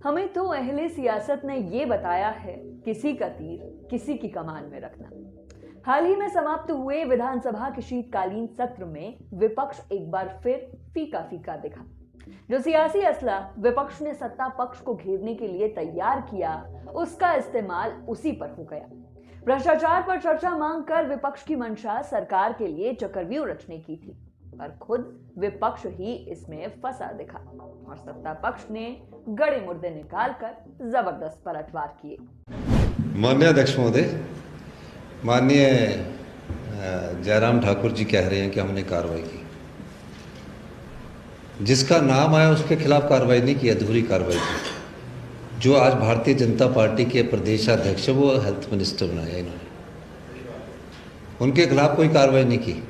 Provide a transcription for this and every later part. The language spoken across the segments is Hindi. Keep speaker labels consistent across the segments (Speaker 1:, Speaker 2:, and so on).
Speaker 1: हमें तो अहले सियासत ने ये बताया है, किसी का तीर किसी की कमान में रखना। हाल ही में समाप्त हुए विधानसभा के शीतकालीन सत्र में विपक्ष एक बार फिर फीका फीका दिखा। जो सियासी असला विपक्ष ने सत्ता पक्ष को घेरने के लिए तैयार किया, उसका इस्तेमाल उसी पर हो गया। भ्रष्टाचार पर चर्चा मांग कर विपक्ष की मंशा सरकार के लिए चक्रव्यूह रचने की थी, पर खुद विपक्ष ही इसमें फंसा दिखा और सत्ता पक्ष ने गड़े मुर्दे निकालकर जबरदस्त पलटवार किए।
Speaker 2: माननीय अध्यक्ष महोदय, माननीय जयराम ठाकुर जी कह रहे हैं कि हमने कार्रवाई की। जिसका नाम आया उसके खिलाफ कार्रवाई नहीं की, अधूरी कार्रवाई की। जो आज भारतीय जनता पार्टी के प्रदेशाध्यक्ष है वो हेल्थ मिनिस्टर बनाया इन्होंने, उनके खिलाफ कोई कार्रवाई नहीं की।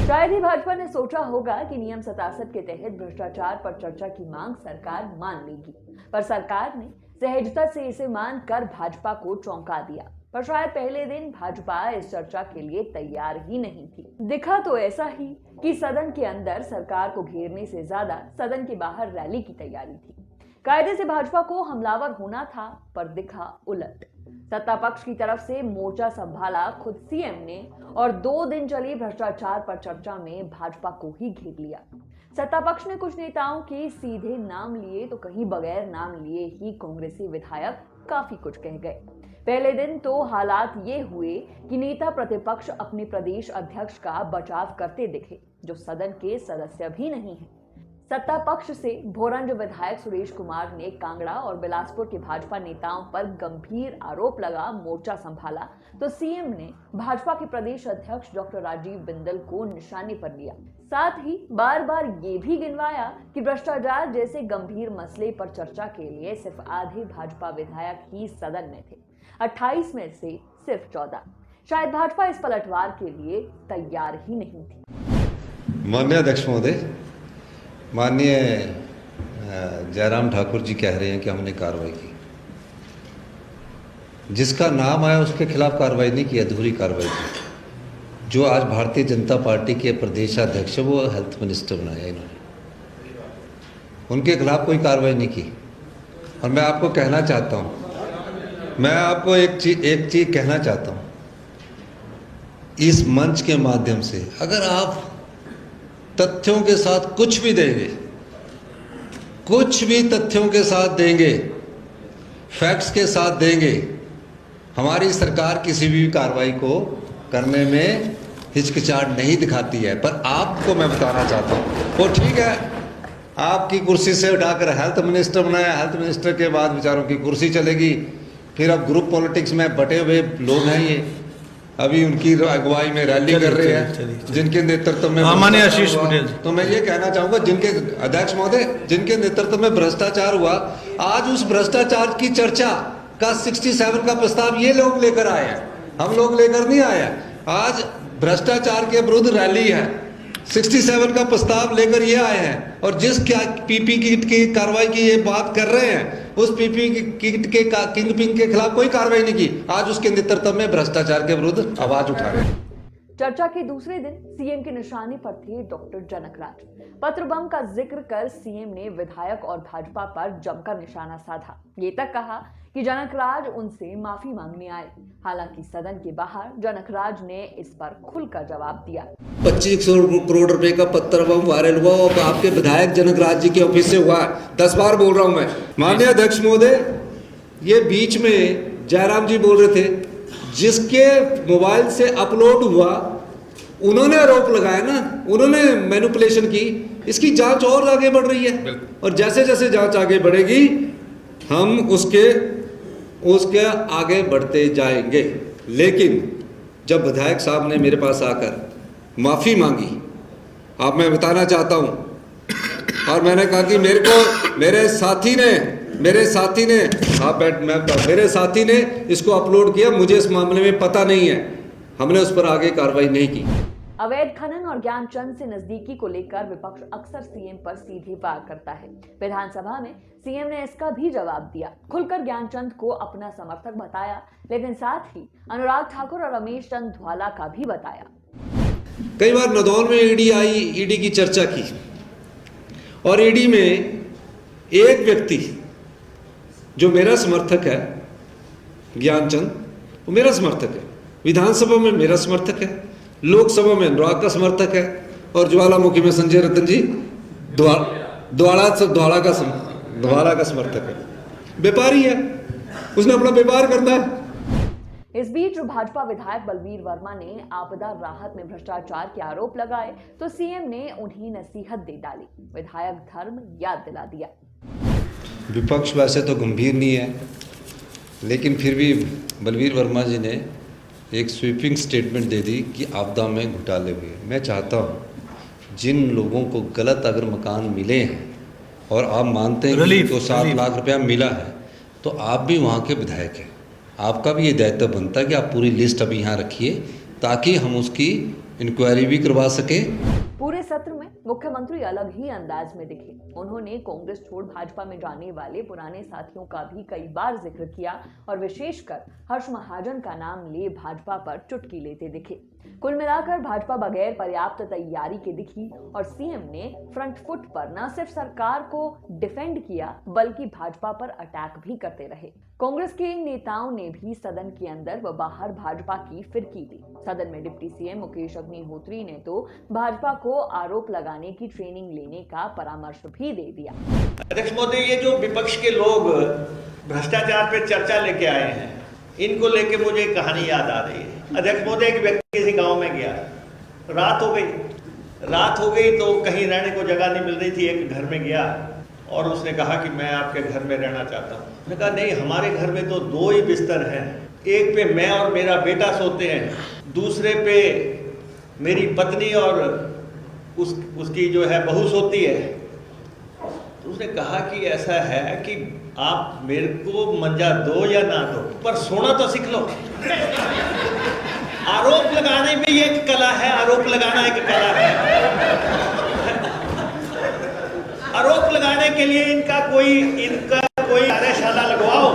Speaker 1: शायद ही भाजपा ने सोचा होगा कि नियम 67 के तहत भ्रष्टाचार पर चर्चा की मांग सरकार मान लेगी, पर सरकार ने सहजता से इसे मानकर भाजपा को चौंका दिया। पर शायद पहले दिन भाजपा इस चर्चा के लिए तैयार ही नहीं थी। दिखा तो ऐसा ही कि सदन के अंदर सरकार को घेरने से ज्यादा सदन के बाहर रैली की तैयारी थी। कायदे से भाजपा को हमलावर होना था, पर दिखा उलट। सत्ता पक्ष की तरफ से मोर्चा संभाला खुद सीएम ने और 2 दिन चली भ्रष्टाचार पर चर्चा में भाजपा को ही घेर लिया। सत्ता पक्ष ने कुछ नेताओं के सीधे नाम लिए तो कहीं बगैर नाम लिए ही कांग्रेसी विधायक काफी कुछ कह गए। पहले दिन तो हालात ये हुए कि नेता प्रतिपक्ष अपने प्रदेश अध्यक्ष का बचाव करते दिखे, जो सदन के सदस्य भी नहीं है। सत्ता पक्ष से भोरंज विधायक सुरेश कुमार ने कांगड़ा और बिलासपुर के भाजपा नेताओं पर गंभीर आरोप लगा मोर्चा संभाला, तो सीएम ने भाजपा के प्रदेश अध्यक्ष डॉक्टर राजीव बिंदल को निशाने पर लिया। साथ ही बार बार ये भी गिनवाया कि भ्रष्टाचार जैसे गंभीर मसले पर चर्चा के लिए सिर्फ आधे भाजपा विधायक ही सदन में थे, 28 में से सिर्फ 14। शायद भाजपा इस पलटवार के लिए तैयार ही नहीं थी।
Speaker 2: माननीय अध्यक्ष महोदय, माननीय जयराम ठाकुर जी कह रहे हैं कि हमने कार्रवाई की। जिसका नाम आया उसके खिलाफ कार्रवाई नहीं की, अधूरी कार्रवाई की। जो आज भारतीय जनता पार्टी के प्रदेशाध्यक्ष है वो हेल्थ मिनिस्टर बनाया इन्होंने, उनके खिलाफ कोई कार्रवाई नहीं की। और मैं आपको कहना चाहता हूँ, मैं आपको एक चीज कहना चाहता हूँ, इस मंच के माध्यम से अगर आप तथ्यों के साथ कुछ भी देंगे, कुछ भी तथ्यों के साथ देंगे, फैक्ट्स के साथ देंगे, हमारी सरकार किसी भी कार्रवाई को करने में हिचकिचाहट नहीं दिखाती है। पर आपको मैं बताना चाहता हूँ, वो ठीक है, आपकी कुर्सी से उठाकर हेल्थ मिनिस्टर बनाया, हेल्थ मिनिस्टर के बाद बेचारों की कुर्सी चलेगी। फिर अब ग्रुप पॉलिटिक्स में बटे हुए लोग हैं, ये अभी उनकी अगुवाई में रैली कर रहे हैं, जिनके नेतृत्व में
Speaker 3: माननीय आशीष पटेल।
Speaker 2: तो मैं ये कहना चाहूंगा, जिनके अध्यक्ष महोदय, जिनके नेतृत्व में भ्रष्टाचार हुआ, आज उस भ्रष्टाचार की चर्चा का 67 का प्रस्ताव ये लोग लेकर आए हैं, हम लोग लेकर नहीं आए हैं। आज भ्रष्टाचार के विरुद्ध रैली है, 67 का प्रस्ताव लेकर ये आए हैं, और जिस पीपी किट की कार्रवाई की ये बात कर रहे हैं, उस पीपी किट के किंग पिंग के खिलाफ कोई कार्रवाई नहीं की। आज उसके नेतृत्व में भ्रष्टाचार के विरुद्ध आवाज उठा रहे हैं।
Speaker 1: चर्चा के दूसरे दिन सीएम के निशाने पर थे डॉक्टर जनकराज। पत्र बम का जिक्र कर सीएम ने विधायक और भाजपा पर जमकर निशाना साधा। ये तक कहा कि जनकराज उनसे माफी मांगने आए। हालांकि सदन के बाहर जनकराज ने इस पर खुलकर जवाब दिया।
Speaker 4: 2500 करोड़ रुपए का पत्र बम वायरल हुआ और आपके विधायक जनकराज जी के ऑफिस से हुआ। 10 बार बोल रहा हूं मैं। माननीय अध्यक्ष महोदय, ये बीच में जयराम जी बोल रहे थे, जिसके मोबाइल से अपलोड हुआ उन्होंने आरोप लगाया ना, उन्होंने मैनिपुलेशन की। इसकी जांच और आगे बढ़ रही है, और जैसे जैसे जांच आगे बढ़ेगी हम उसके आगे बढ़ते जाएंगे। लेकिन जब विधायक साहब ने मेरे पास आकर माफी मांगी, आप मैं बताना चाहता हूं, और मैंने कहा कि मेरे साथी ने इसको अपलोड किया, मुझे इस मामले में पता नहीं है, हमने उस पर आगे कार्रवाई नहीं की।
Speaker 1: अवैध खनन और ज्ञानचंद से नजदीकी को लेकर विपक्ष अक्सर सीएम पर सीधे वार करता है। विधानसभा में सीएम ने इसका भी जवाब दिया, खुलकर ज्ञानचंद को अपना समर्थक बताया, लेकिन साथ ही अनुराग ठाकुर और रमेश चंद ध्वाला का भी बताया।
Speaker 4: कई बार नदौन में ईडी की चर्चा की, और ईडी में एक व्यक्ति जो मेरा समर्थक है ज्ञानचंद, वो मेरा समर्थक है, विधानसभा में मेरा समर्थक है, लोकसभा में अनुराग का समर्थक है, और ज्वालामुखी में संजय रतन जी द्वारा का समर्थक है। व्यापारी है, उसने अपना व्यापार करना है।
Speaker 1: इस बीच भाजपा विधायक बलवीर वर्मा ने आपदा राहत में भ्रष्टाचार के आरोप लगाए तो सीएम ने उन्हें नसीहत दे डाली, विधायक धर्म याद दिला दिया।
Speaker 2: विपक्ष वैसे तो गंभीर नहीं है, लेकिन फिर भी बलवीर वर्मा जी ने एक स्वीपिंग स्टेटमेंट दे दी कि आपदा में घोटाले हुए। मैं चाहता हूँ जिन लोगों को गलत अगर मकान मिले हैं और आप मानते हैं कि तो 7 लाख रुपया मिला है, तो आप भी वहाँ के विधायक हैं, आपका भी ये दायित्व बनता है कि आप पूरी लिस्ट अभी यहाँ रखिए ताकि हम उसकी इंक्वायरी भी करवा सकें।
Speaker 1: पूरे सत्र में मुख्यमंत्री अलग ही अंदाज में दिखे। उन्होंने कांग्रेस छोड़ भाजपा में जाने वाले पुराने साथियों का भी कई बार जिक्र किया और विशेषकर हर्ष महाजन का नाम ले भाजपा पर चुटकी लेते दिखे। कुल मिलाकर भाजपा बगैर पर्याप्त तैयारी के दिखी और सीएम ने फ्रंट फुट पर न सिर्फ सरकार को डिफेंड किया बल्कि भाजपा पर अटैक भी करते रहे। कांग्रेस के नेताओं ने भी सदन के अंदर व बाहर भाजपा की फिरकी दी। सदन में डिप्टी सीएम मुकेश अग्निहोत्री ने तो भाजपा को आरोप लगाने की ट्रेनिंग लेने का परामर्श भी दे दिया।
Speaker 3: अध्यक्ष महोदय, ये जो विपक्ष के लोग भ्रष्टाचार पे चर्चा लेके आए हैं, इनको लेके मुझे एक कहानी याद आ रही है। अध्यक्ष महोदय, एक व्यक्ति किसी गांव में गया, रात हो गई तो कहीं रहने को जगह नहीं मिल रही थी। एक घर में गया और उसने कहा कि मैं आपके घर में रहना चाहता हूँ। उसने कहा नहीं, हमारे घर में तो 2 ही बिस्तर हैं, एक पे मैं और मेरा बेटा सोते हैं, दूसरे पे मेरी पत्नी और उसकी जो है बहू सोती है। तो उसने कहा कि ऐसा है कि आप मेरे को मंजा दो या ना दो, पर सोना तो सीख लो। आरोप लगाने में ये एक कला है, आरोप लगाना एक कला है। आरोप लगाने के लिए इनका कोई कार्यशाला लगवाओ,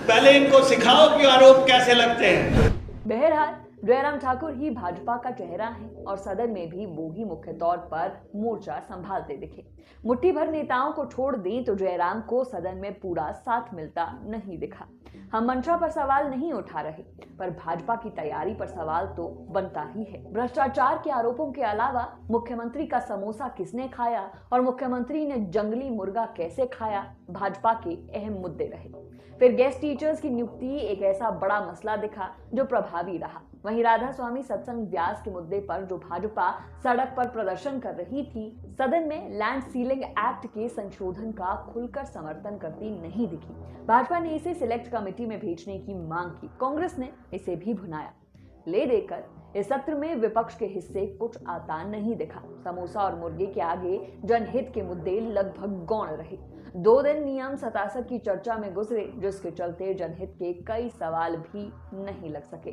Speaker 3: पहले इनको सिखाओ कि आरोप कैसे लगते हैं।
Speaker 1: बहरहाल जयराम ठाकुर ही भाजपा का चेहरा है और सदन में भी वो ही मुख्य तौर पर मोर्चा संभालते दिखे। मुट्ठी भर नेताओं को छोड़ दें तो जयराम को सदन में पूरा साथ मिलता नहीं दिखा। हम मंशा पर सवाल नहीं उठा रहे, पर भाजपा की तैयारी पर सवाल तो बनता ही है। भ्रष्टाचार के आरोपों के अलावा मुख्यमंत्री का समोसा किसने खाया और मुख्यमंत्री ने जंगली मुर्गा कैसे खाया, भाजपा के अहम मुद्दे रहे। फिर गेस्ट टीचर्स की नियुक्ति एक ऐसा बड़ा मसला दिखा जो प्रभावी रहा। वहीं राधा स्वामी सत्संग व्यास के मुद्दे पर जो भाजपा सड़क पर प्रदर्शन कर रही थी, सदन में लैंड सीलिंग एक्ट के संशोधन का खुलकर समर्थन करती नहीं दिखी। भाजपा ने इसे सिलेक्ट कमेटी में भेजने की मांग की, कांग्रेस ने इसे भी भुनाया। ले देकर इस सत्र में विपक्ष के हिस्से कुछ आता नहीं दिखा। समोसा और मुर्गे के आगे जनहित के मुद्दे लगभग गौण रहे। 2 दिन नियम 67 की चर्चा में गुजरे, जिसके चलते जनहित के कई सवाल भी नहीं लग सके।